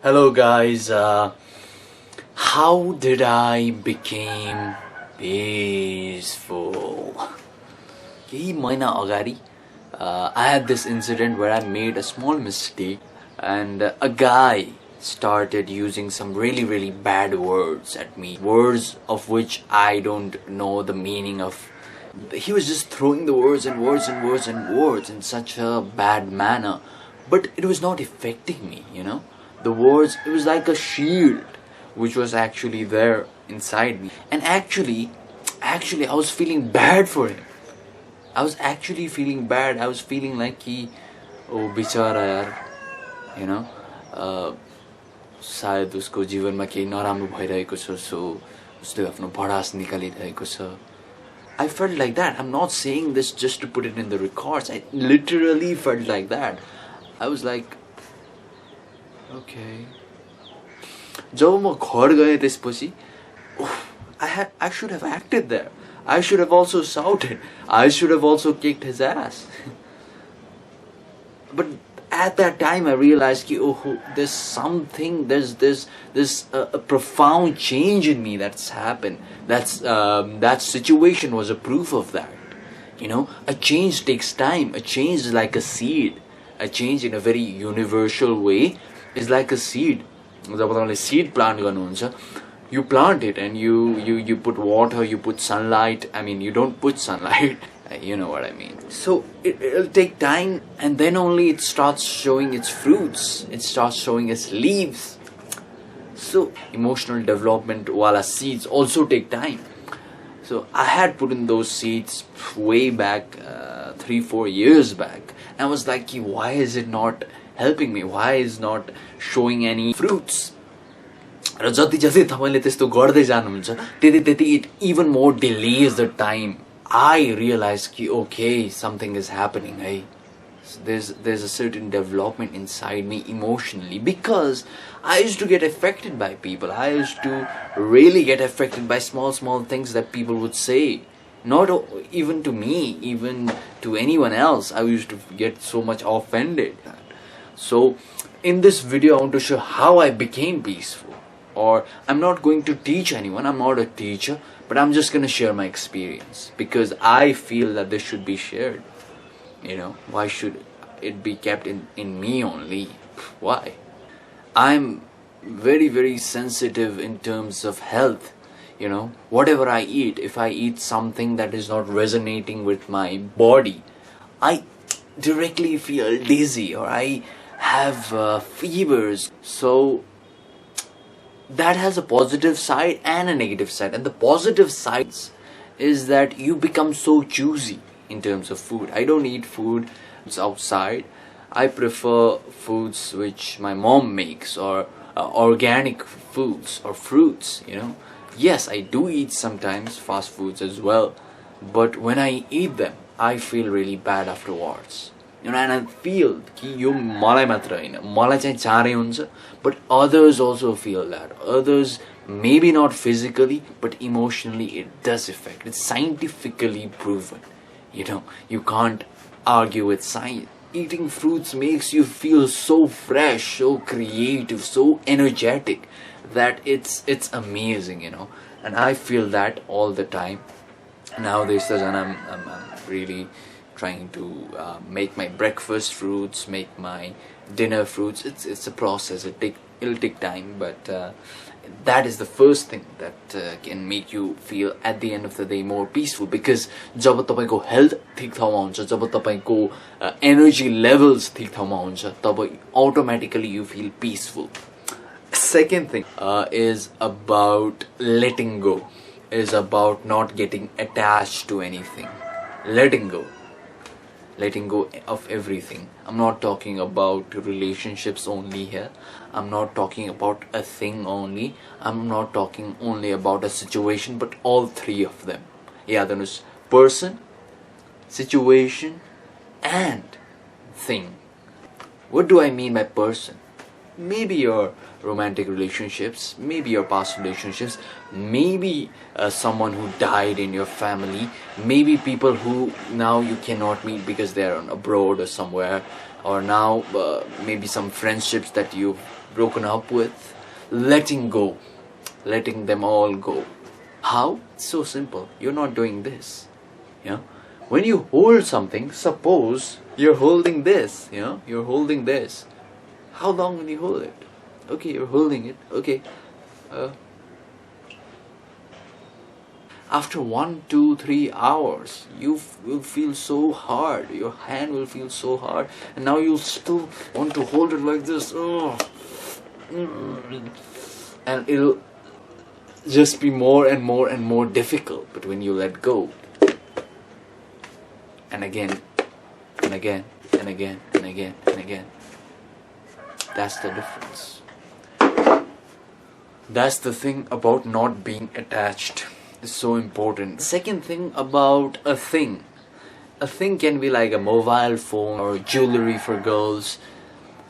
Hello guys, how did I became peaceful? Kehi mahina agadi, I had this incident where I made a small mistake and a guy started using some really bad words at me. Words of which I don't know the meaning of. He was just throwing the words and words and words and words in such a bad manner. But it was not affecting me, The words, it was like a shield which was actually there inside me. And actually, I was feeling bad for him. I was actually feeling bad. I was feeling like oh bichara yaar, you know, सायद उसको जीवनमा केही नराम्रो भइरहेको छ, सो उसले आफ्नो भडास निकालिरहेको छ. I felt like that. I'm not saying this just to put it in the records. I literally felt like that. I was like, okay. जब म घर गएँ त्यसपछि I should have acted there. I should have also shouted. I should have also kicked his ass. But at that time I realized there's something, there's a profound change in me that's happened. That situation was a proof of that. A change takes time. A change is like a seed. A change in a very universal way is like a seed. Seed plant garनुहुन्छ, you plant it and you put water, you put sunlight. I mean, you don't put sunlight. You know what I mean. So it'll take time, and then only it starts showing its fruits. It starts showing its leaves. So emotional development wala seeds also take time. So I had put in those seeds way back, 3-4 years back. And I was like, why is it not helping me? Why is not showing any fruits? र जति जति तपाईले त्यस्तो गर्दै जानुहुन्छ त्यति त्यति it even more delays the time. I realized okay, something is happening. So there's a certain development inside me emotionally, because I used to get affected by people. I used to really get affected by small things that people would say. Not even to me, even to anyone else. I used to get so much offended. So in this video I want to show how I became peaceful. Or I'm not going to teach anyone. I'm not a teacher, but I'm just going to share my experience, because I feel that this should be shared. Why should it be kept in me only? Why? I'm very sensitive in terms of health. Whatever I eat, if I eat something that is not resonating with my body, I directly feel dizzy, or I have fevers. So that has a positive side and a negative side. And the positive side is that you become so choosy in terms of food. I don't eat food outside. I prefer foods which my mom makes, or organic foods or fruits. Yes, I do eat sometimes fast foods as well, but when I eat them, I feel really bad afterwards. And I feel कि यो मलाई मात्र हैन, मलाई चाहिँ चाँडै हुन्छ, but others also feel that. Others, maybe not physically, but emotionally it does affect. It's scientifically proven. You can't argue with science. Eating fruits makes you feel so fresh, so creative, so energetic, that it's amazing, And I feel that all the time nowadays, and I'm really trying to make my breakfast fruits, make my dinner fruits. It's a process. It'll take time, but that is the first thing that can make you feel at the end of the day more peaceful. Because जब तपाईको health ठीक ठाउँमा हुन्छ, जब तपाईको energy levels ठीक ठाउँमा हुन्छ, तब automatically you feel peaceful. Second thing is about letting go. Is about not getting attached to anything. Letting go of everything. I'm not talking about relationships only here. I'm not talking about a thing only. I'm not talking only about a situation, but all three of them. Yeah, there is person, situation, and thing. What do I mean by person? Maybe your romantic relationships, maybe your past relationships, maybe someone who died in your family, maybe people who now you cannot meet because they're on abroad or somewhere, or now maybe some friendships that you've broken up with, letting go, letting them all go. How? It's so simple. You're not doing this. You know, when you hold something, suppose you're holding this. You're holding this. How long will you hold it? Okay, you're holding it. Okay. After 1, 2, 3 hours, you will feel so hard. Your hand will feel so hard, and now you still want to hold it like this. Oh. And it'll just be more and more and more difficult. But when you let go, and again, and again, and again, and again, and again, that's the difference. That's the thing about not being attached. It's so important. Second thing about a thing. A thing can be like a mobile phone or jewelry for girls.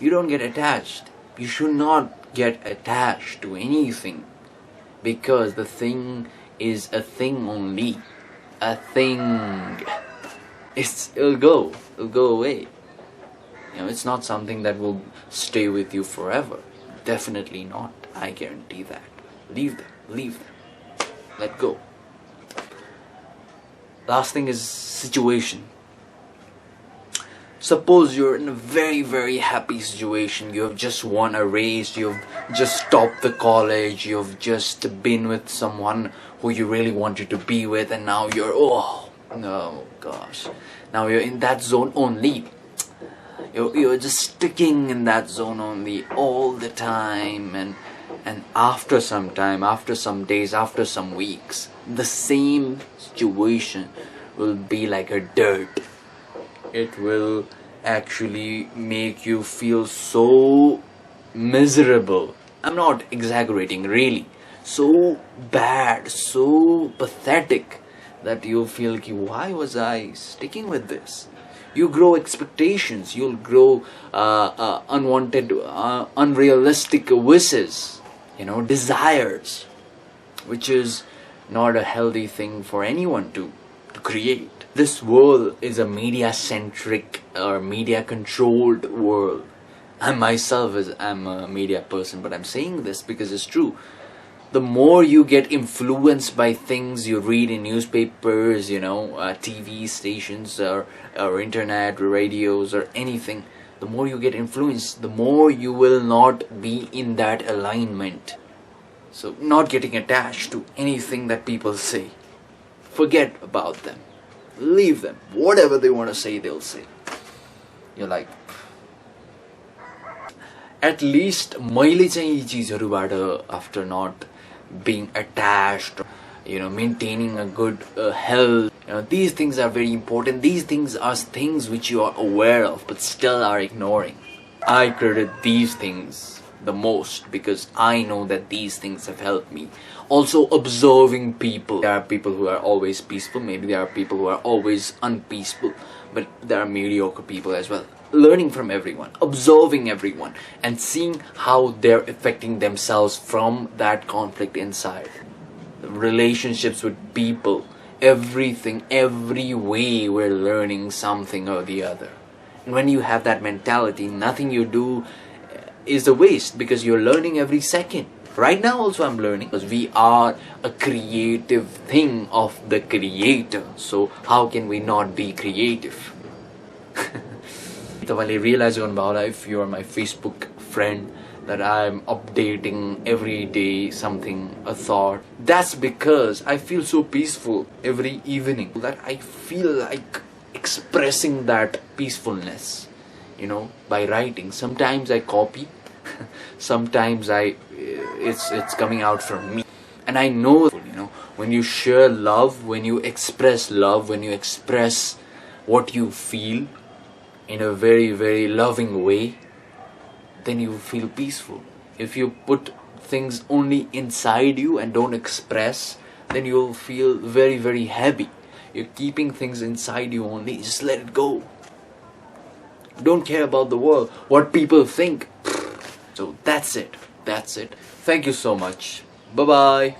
You don't get attached. You should not get attached to anything, because the thing is a thing only. A thing. It'll go away. It's not something that will stay with you forever. Definitely not. I guarantee that. Leave them. Let go. Last thing is situation. Suppose you're in a very, very happy situation. You have just won a race. You've just stopped the college. You've just been with someone who you really wanted to be with, and now you're, oh no, gosh. Now you're in that zone only. You're just sticking in that zone only all the time, and after some time, after some days, after some weeks, the same situation will be like a dirt. It will actually make you feel so miserable. I'm not exaggerating, really. So bad, so pathetic, that you feel, why was I sticking with this? You grow expectations, you'll grow unwanted, unrealistic wishes, desires, which is not a healthy thing for anyone to create. This world is a media-centric or media-controlled world. I myself am a media person, but I'm saying this because it's true. The more you get influenced by things you read in newspapers, TV stations or internet, radios or anything, the more you get influenced, the more you will not be in that alignment. So not getting attached to anything that people say. Forget about them. Leave them. Whatever they want to say, they'll say. You're like, at least मैले चाहिँ यी चीजहरुबाट, after not being attached, maintaining a good health, these things are very important. These things are things which you are aware of but still are ignoring. I credit these things the most because I know that these things have helped me. Also observing people. There are people who are always peaceful. Maybe there are people who are always unpeaceful, but there are mediocre people as well. Learning from everyone, observing everyone, and seeing how they're affecting themselves from that conflict inside. Relationships with people, everything, every way we're learning something or the other. And when you have that mentality, nothing you do is a waste because you're learning every second. Right now also I'm learning because we are a creative thing of the creator. So how can we not be creative? तपाईँले realize गर्नुभयो होला if you are my Facebook friend that I'm updating every day something, a thought. That's because I feel so peaceful every evening that I feel like expressing that peacefulness, by writing. Sometimes I copy, sometimes it's coming out from me, and I know, when you share love, when you express love, when you express what you feel in a very, very loving way, then you feel peaceful. If you put things only inside you and don't express, then you'll feel very, very heavy. You're keeping things inside you only. Just let it go. Don't care about the world, what people think. So that's it. Thank you so much. Bye bye.